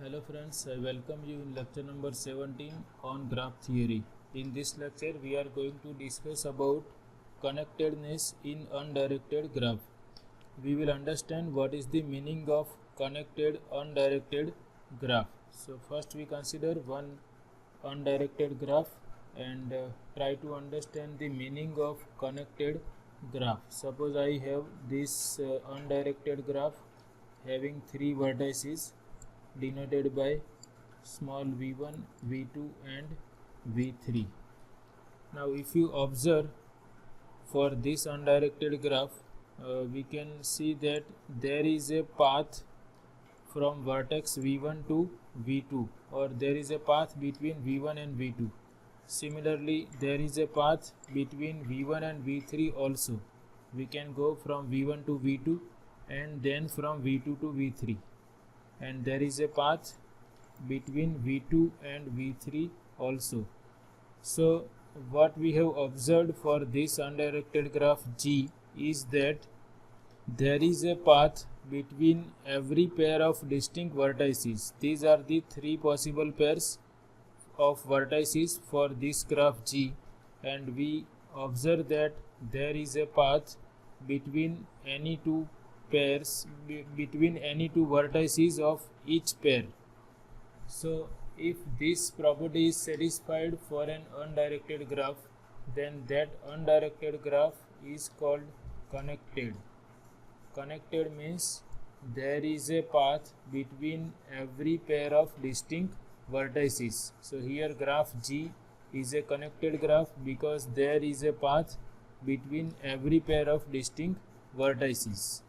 Hello friends, I welcome you in lecture number 17 on graph theory. In this lecture we are going to discuss about connectedness in undirected graph. We will understand what is the meaning of connected undirected graph. So first we consider one undirected graph and try to understand the meaning of connected graph. Suppose I have this undirected graph having three vertices denoted by small v1, v2 and v3. Now if you observe for this undirected graph, we can see that there is a path from vertex v1 to v2, or there is a path between v1 and v2. Similarly, there is a path between v1 and v3 also. We can go from v1 to v2 and then from v2 to v3. And there is a path between v2 and v3 also. So what we have observed for this undirected graph G is that there is a path between every pair of distinct vertices. These are the three possible pairs of vertices for this graph G, and we observe that there is a path between any two pairs, between any two vertices of each pair. So if this property is satisfied for an undirected graph, then that undirected graph is called connected. Connected means there is a path between every pair of distinct vertices. So here graph G is a connected graph because there is a path between every pair of distinct vertices.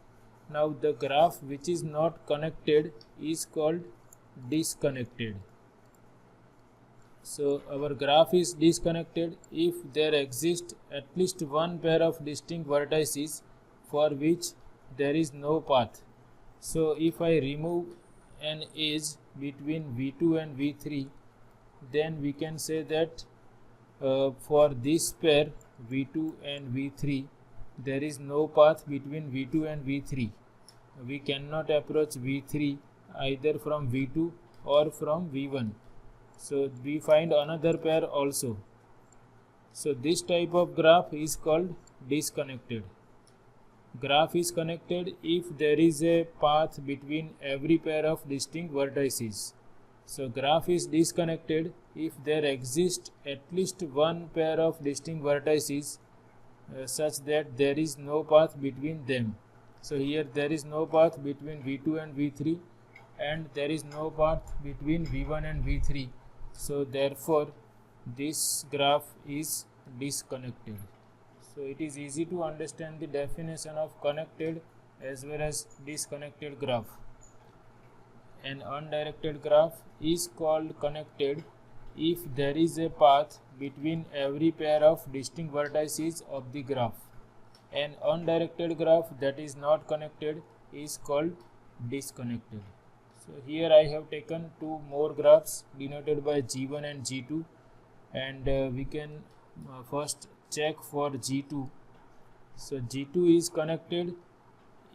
Now the graph which is not connected is called disconnected. So our graph is disconnected if there exists at least one pair of distinct vertices for which there is no path. So if I remove an edge between v2 and v3, then we can say that for this pair v2 and v3, there is no path between v2 and v3. We cannot approach v3 either from v2 or from v1. So we find another pair also. So this type of graph is called disconnected. Graph is connected if there is a path between every pair of distinct vertices. So graph is disconnected if there exists at least one pair of distinct vertices such that there is no path between them. So here there is no path between v2 and v3, and there is no path between v1 and v3. So therefore this graph is disconnected. So it is easy to understand the definition of connected as well as disconnected graph. An undirected graph is called connected if there is a path between every pair of distinct vertices of the graph. An undirected graph that is not connected is called disconnected. So here I have taken two more graphs denoted by G1 and G2, and we can first check for G2. So G2 is connected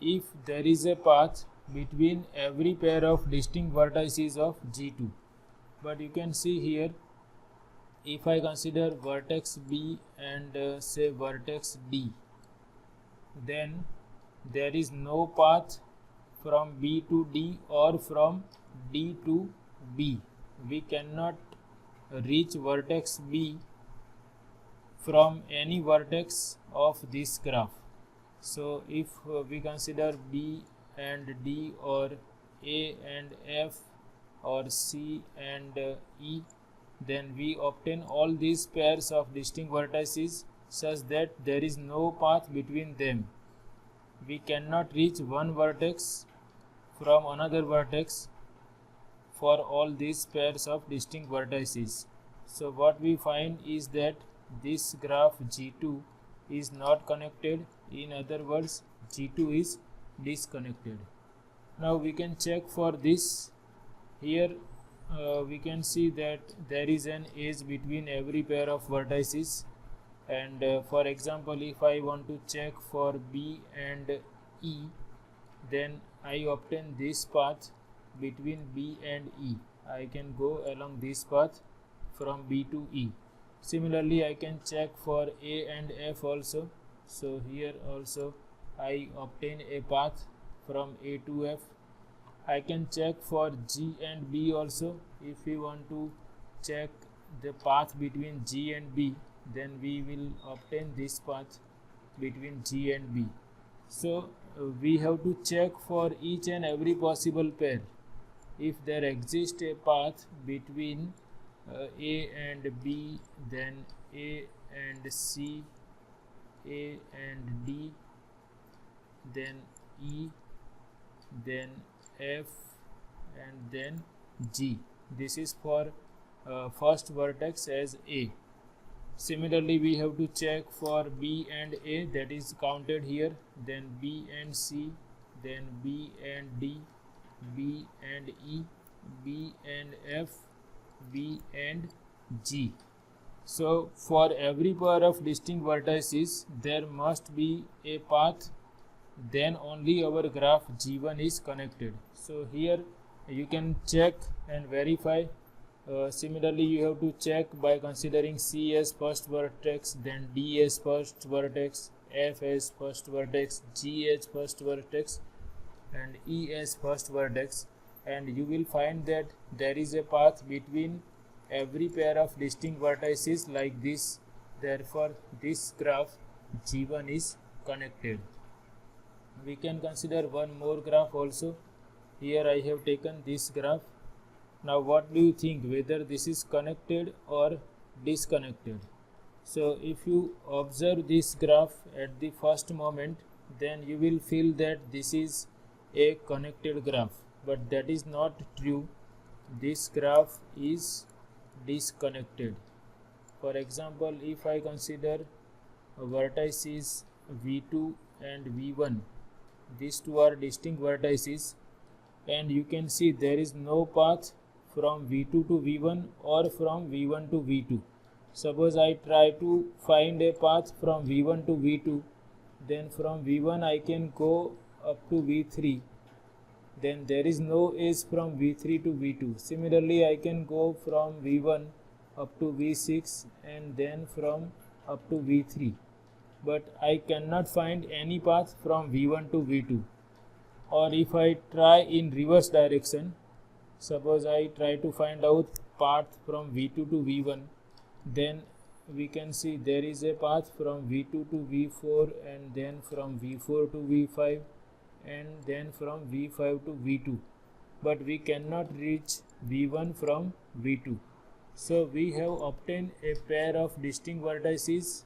if there is a path between every pair of distinct vertices of G2. But you can see here, if I consider vertex B and say vertex D, then there is no path from B to D or from D to B. We cannot reach vertex B from any vertex of this graph. So if we consider B and D, or A and F, or C and E, then we obtain all these pairs of distinct vertices such that there is no path between them. We cannot reach one vertex from another vertex for all these pairs of distinct vertices. So what we find is that this graph G2 is not connected. In other words, G2 is disconnected. Now we can check for this. Here we can see that there is an edge between every pair of vertices, and for example, if I want to check for B and E, then I obtain this path between B and E. I can go along this path from B to E. Similarly, I can check for A and F also. So here also I obtain a path from A to F. I can check for G and B also. If we want to check the path between G and B, then we will obtain this path between G and B. So we have to check for each and every possible pair. If there exists a path between A and B, then A and C, A and D, then E, then F, and then G. This is for first vertex as A. Similarly, we have to check for B and A, that is counted here, then B and C, then B and D, B and E, B and F, B and G. So for every pair of distinct vertices there must be a path, then only our graph G1 is connected. So here you can check and verify. Similarly, you have to check by considering C as first vertex, then D as first vertex, F as first vertex, G as first vertex, and E as first vertex, and you will find that there is a path between every pair of distinct vertices like this. Therefore, this graph G1 is connected. We can consider one more graph also. Here I have taken this graph. Now what do you think, whether this is connected or disconnected? So if you observe this graph at the first moment, then you will feel that this is a connected graph, but that is not true. This graph is disconnected. For example, if I consider vertices V2 and V1, these two are distinct vertices, and you can see there is no path from V2 to V1 or from V1 to V2. Suppose I try to find a path from V1 to V2, then from V1 I can go up to V3, then there is no edge from V3 to V2. Similarly, I can go from V1 up to V6 and then from up to V3, but I cannot find any path from V1 to V2. Or if I try in reverse direction, suppose I try to find out path from V2 to V1, then we can see there is a path from V2 to V4 and then from V4 to V5 and then from V5 to V2, but we cannot reach V1 from V2. So we have obtained a pair of distinct vertices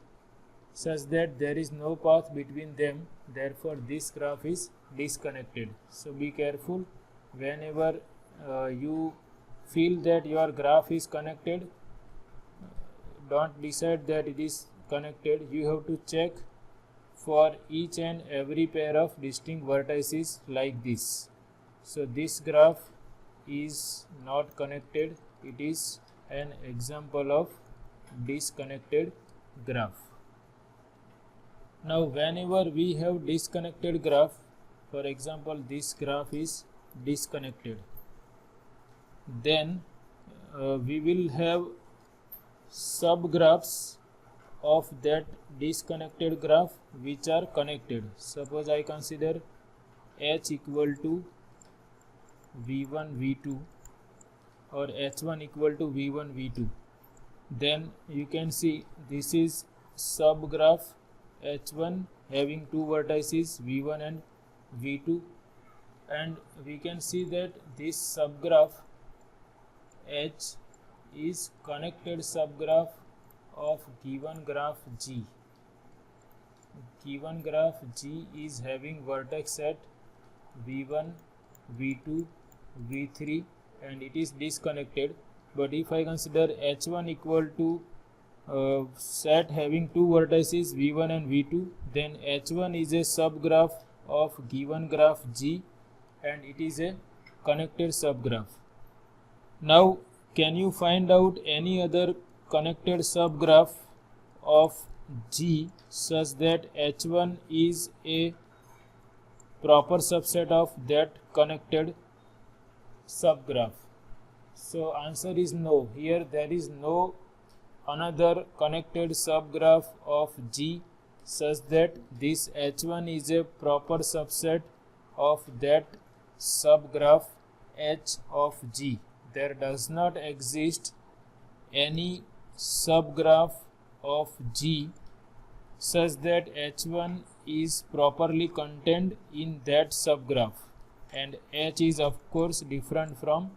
such that there is no path between them. Therefore this graph is disconnected. So be careful whenever you feel that your graph is connected. Don't decide that it is connected. You have to check for each and every pair of distinct vertices like this. So this graph is not connected. It is an example of disconnected graph. Now whenever we have disconnected graph, for example this graph is disconnected, then we will have subgraphs of that disconnected graph which are connected. Suppose I consider H equal to V1 V2 or H1 equal to V1 V2, then you can see this is subgraph H1 having two vertices V1 and V2, and we can see that this subgraph H is connected subgraph of given graph G. Given graph G is having vertex at V1, V2, V3 and it is disconnected. But if I consider H1 equal to set having two vertices V1 and V2, then H1 is a subgraph of given graph G and it is a connected subgraph. Now can you find out any other connected subgraph of G such that H1 is a proper subset of that connected subgraph? So answer is no. Here there is no another connected subgraph of G such that this H1 is a proper subset of that subgraph H of G. There does not exist any subgraph of G such that H1 is properly contained in that subgraph, and H is of course different from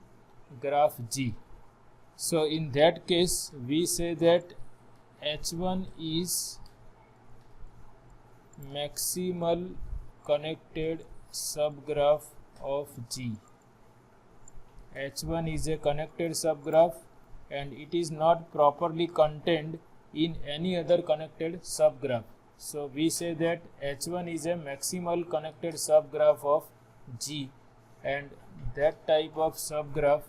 graph G. So in that case we say that H1 is maximal connected subgraph of G. H1 is a connected subgraph and it is not properly contained in any other connected subgraph. So we say that H1 is a maximal connected subgraph of G, and that type of subgraph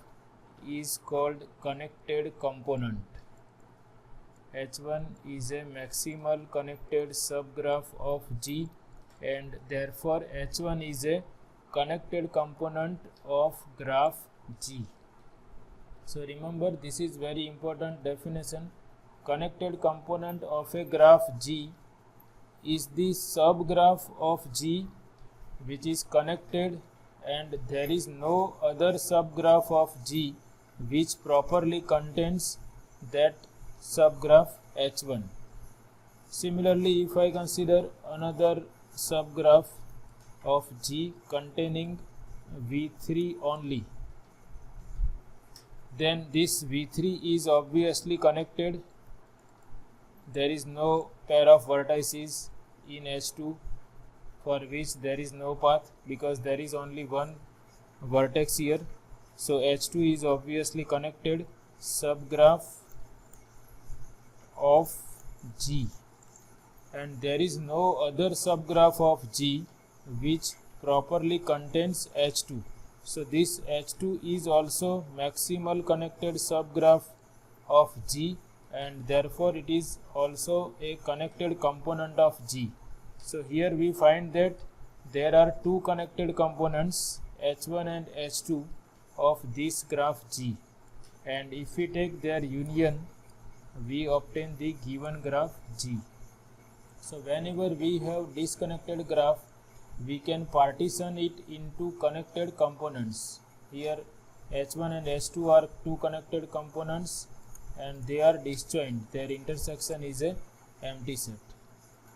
is called connected component. H1 is a maximal connected subgraph of G, and therefore H1 is a connected component of graph G. So remember, this is very important definition. Connected component of a graph G is the subgraph of G which is connected, and there is no other subgraph of G which properly contains that subgraph H1. Similarly, if I consider another subgraph of G containing V3 only, then this V3 is obviously connected. There is no pair of vertices in H2 for which there is no path, because there is only one vertex here. So H2 is obviously connected subgraph of G, and there is no other subgraph of G which properly contains H2. So this H2 is also maximal connected subgraph of G, and therefore it is also a connected component of G. So here we find that there are two connected components, H1 and H2, of this graph G, and if we take their union we obtain the given graph G. So whenever we have disconnected graph, we can partition it into connected components. Here H1 and H2 are two connected components and they are disjoint. Their intersection is a empty set.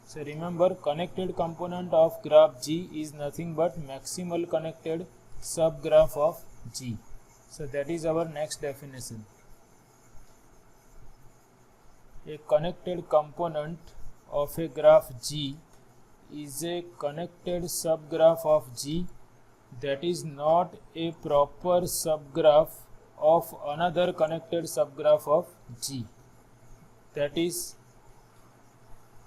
So remember, connected component of graph G is nothing but maximal connected subgraph of G. So that is our next definition. A connected component of a graph G is a connected subgraph of G that is not a proper subgraph of another connected subgraph of G. That is,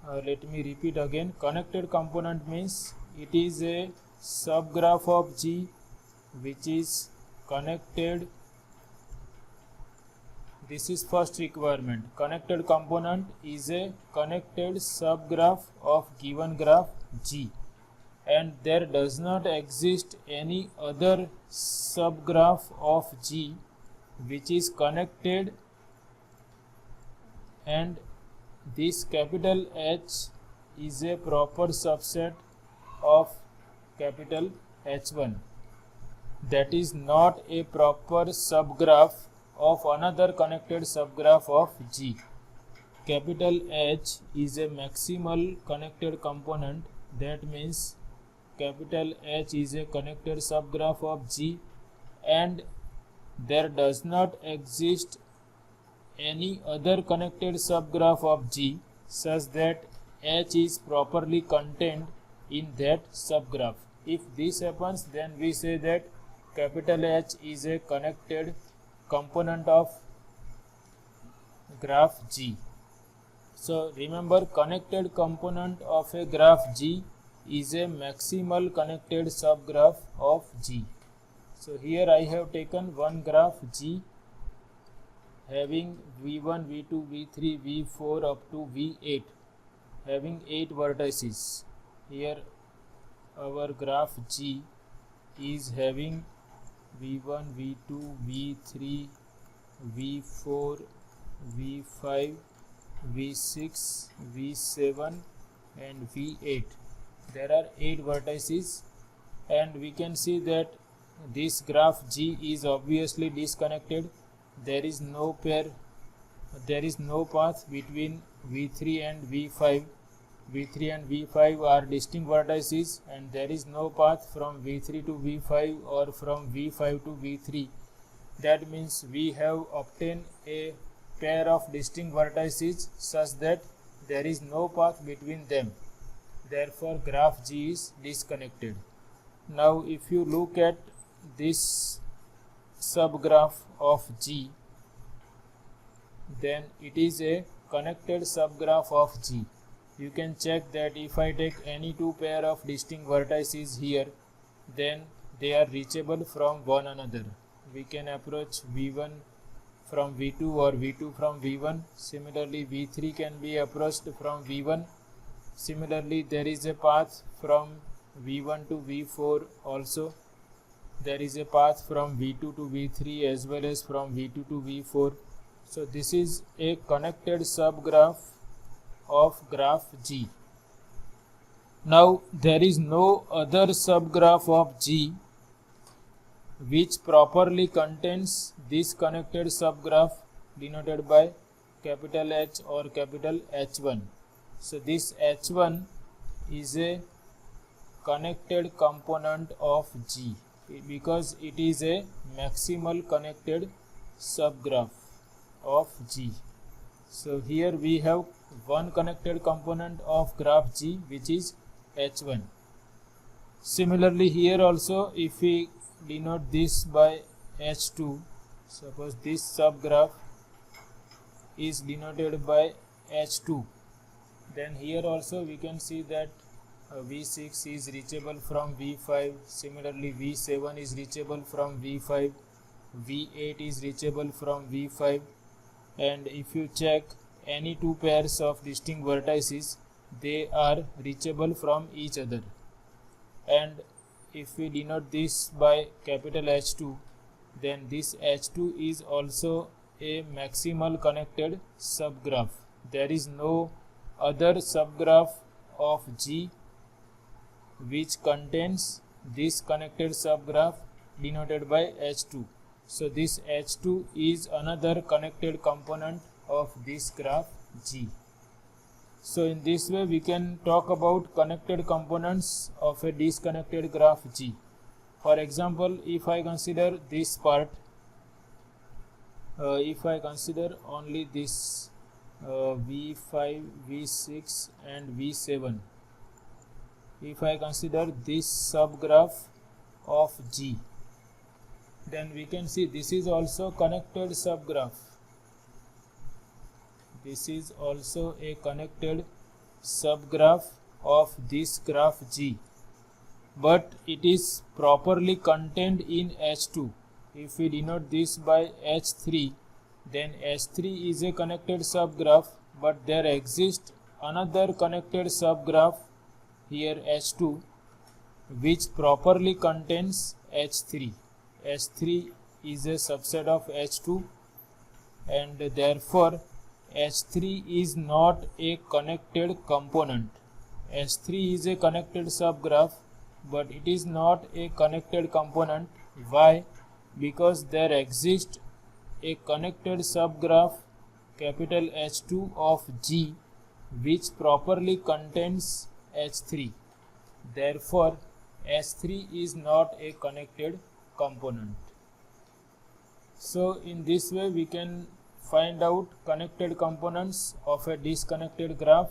let me repeat again, connected component means it is a subgraph of G which is connected. This is first requirement. Connected component is a connected subgraph of given graph G, and there does not exist any other subgraph of G which is connected, and this capital H is a proper subset of capital H1. That is not a proper subgraph of another connected subgraph of G. Capital H is a maximal connected component. That means capital H is a connected subgraph of G, and there does not exist any other connected subgraph of G such that H is properly contained in that subgraph. If this happens, then we say that capital H is a connected component of graph G. So remember, connected component of a graph G is a maximal connected subgraph of G. So here I have taken one graph G having V1, V2, V3, V4 up to V8, having 8 vertices. Here our graph G is having V1, V2, V3, V4, V5, V6, V7 and V8. There are 8 vertices, and we can see that this graph G is obviously disconnected. There is no path between V3 and V5. V3 and V5 are distinct vertices, and there is no path from V3 to V5 or from V5 to V3. That means we have obtained a pair of distinct vertices such that there is no path between them. Therefore, graph G is disconnected. Now, if you look at this subgraph of G, then it is a connected subgraph of G. You can check that if I take any two pair of distinct vertices here, then they are reachable from one another. We can approach V1 from V2 or V2 from V1. Similarly, V3 can be approached from V1. Similarly, there is a path from V1 to V4 also. There is a path from V2 to V3 as well as from V2 to V4. So this is a connected subgraph of graph G. Now there is no other subgraph of G which properly contains this connected subgraph denoted by capital H or capital H1. So this H1 is a connected component of G because it is a maximal connected subgraph of G. So here we have one connected component of graph G, which is H1. Similarly, here also if we denote this by H2, suppose this subgraph is denoted by H2, then here also we can see that V6 is reachable from V5, similarly V7 is reachable from V5, V8 is reachable from V5, and if you check any two pairs of distinct vertices, they are reachable from each other. And if we denote this by capital H2, then this H2 is also a maximal connected subgraph. There is no other subgraph of G which contains this connected subgraph denoted by H2. So this H2 is another connected component of this graph G. So in this way we can talk about connected components of a disconnected graph G. For example, if I consider this part, if I consider only this V5, V6 and V7, if I consider this subgraph of G, then we can see this is also connected subgraph. This is also a connected subgraph of this graph G, but it is properly contained in H2. If we denote this by H3, then H3 is a connected subgraph, but there exists another connected subgraph here H2 which properly contains H3. H3 is a subset of H2, and therefore H3 is not a connected component. H3 is a connected subgraph, but it is not a connected component. Why? Because there exists a connected subgraph capital H2 of G which properly contains H3. Therefore, H3 is not a connected component. So in this way we can find out connected components of a disconnected graph,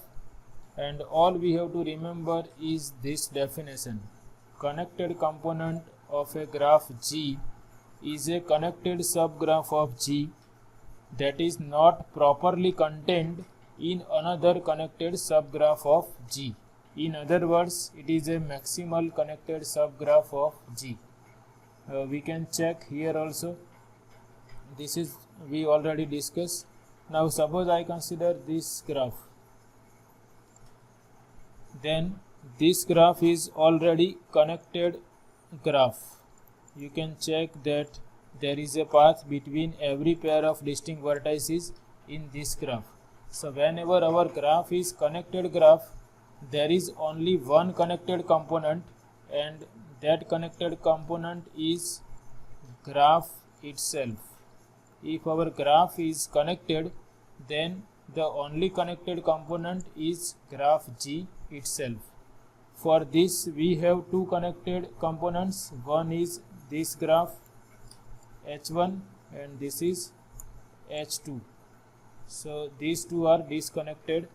and all we have to remember is this definition. Connected component of a graph G is a connected subgraph of G that is not properly contained in another connected subgraph of G. In other words, it is a maximal connected subgraph of G. We can check here also. This is we already discussed. Now suppose I consider this graph. Then this graph is already connected graph. you can check that there is a path between every pair of distinct vertices in this graph. So whenever our graph is connected graph, there is only one connected component, and that connected component is graph itself. If our graph is connected, then the only connected component is graph G itself. For this we have two connected components. One is this graph H1 and this is H2. So these two are disconnected.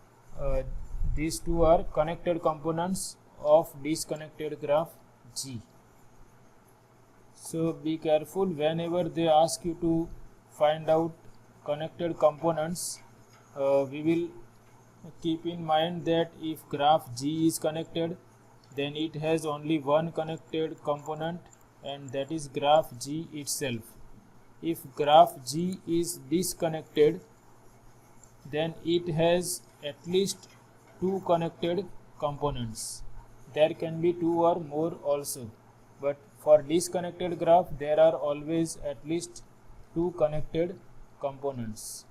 These two are connected components of disconnected graph G. So be careful whenever they ask you to find out connected components. We will keep in mind that if graph G is connected, then it has only one connected component, and that is graph G itself. If graph G is disconnected, then it has at least two connected components. There can be two or more also, but for disconnected graph there are always at least two connected components.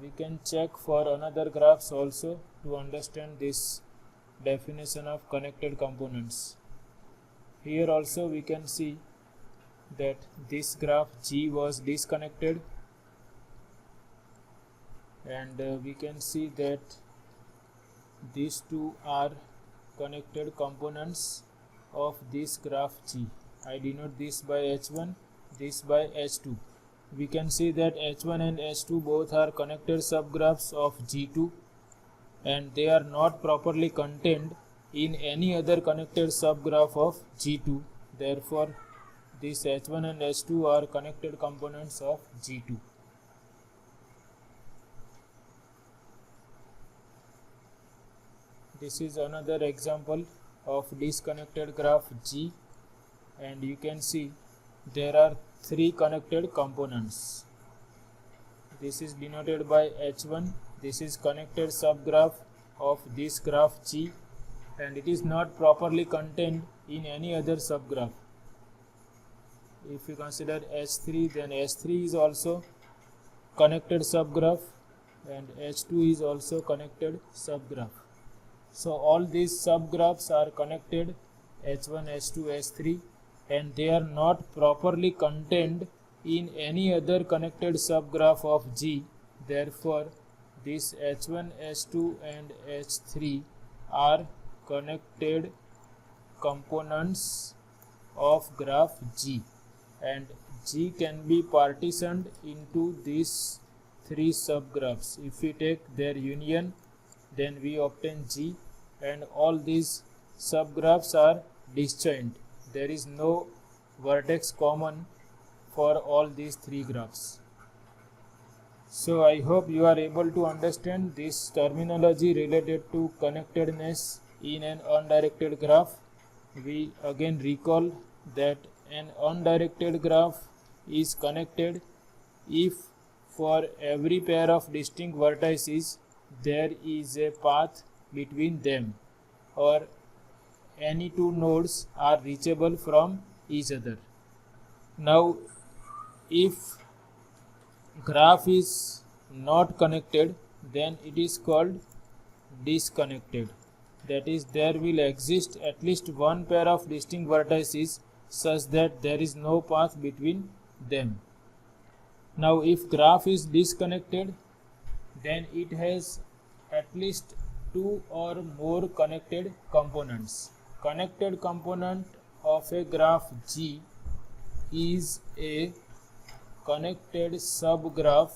We can check for another graphs also to understand this definition of connected components. Here also we can see that this graph G was disconnected, and we can see that these two are connected components of this graph G. I denote this by H1, this by H2. We can see that H1 and H2 both are connected subgraphs of G2, and they are not properly contained in any other connected subgraph of G2. Therefore, these H1 and H2 are connected components of G2. This is another example of disconnected graph G, and you can see there are three connected components. This is denoted by H1. This is connected subgraph of this graph G, and it is not properly contained in any other subgraph. If you consider H3, then H3 is also connected subgraph, and H2 is also connected subgraph. So all these subgraphs are connected, H1, H2, H3, and they are not properly contained in any other connected subgraph of G. Therefore, this H1, H2 and H3 are connected components of graph G, and G can be partitioned into these three subgraphs. If we take their union, then we obtain G, and all these subgraphs are disjoint. There is no vertex common for all these three graphs. So I hope you are able to understand this terminology related to connectedness in an undirected graph. We again recall that an undirected graph is connected if for every pair of distinct vertices there is a path between them, or any two nodes are reachable from each other. Now, if graph is not connected, then it is called disconnected. That is, there will exist at least one pair of distinct vertices such that there is no path between them. Now, if graph is disconnected, then it has at least two or more connected components. Connected component of a graph G is a connected subgraph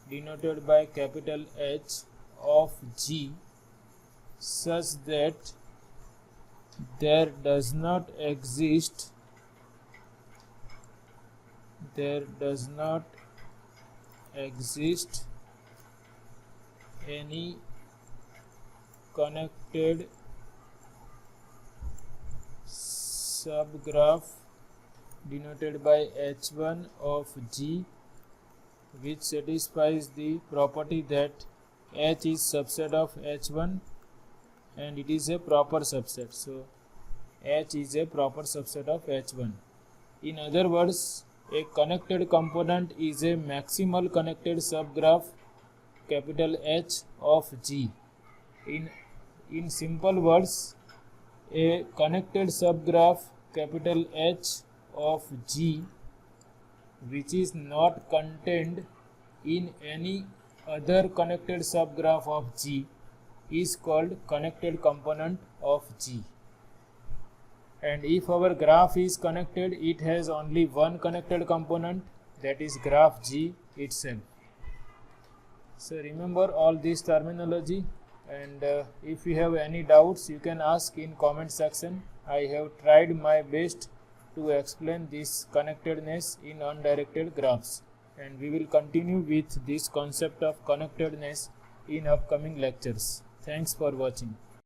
denoted by capital H of G, such that there does not exist any connected subgraph denoted by H1 of G which satisfies the property that H is subset of H1 and it is a proper subset. So H is a proper subset of H1. In other words, a connected component is a maximal connected subgraph capital H of G. In simple words, a connected subgraph capital H of G which is not contained in any other connected subgraph of G is called connected component of G. And if our graph is connected, it has only one connected component, that is graph G itself. So remember all this terminology, and if you have any doubts you can ask in comment section. I have tried my best to explain this connectedness in undirected graphs, and we will continue with this concept of connectedness in upcoming lectures. Thanks for watching.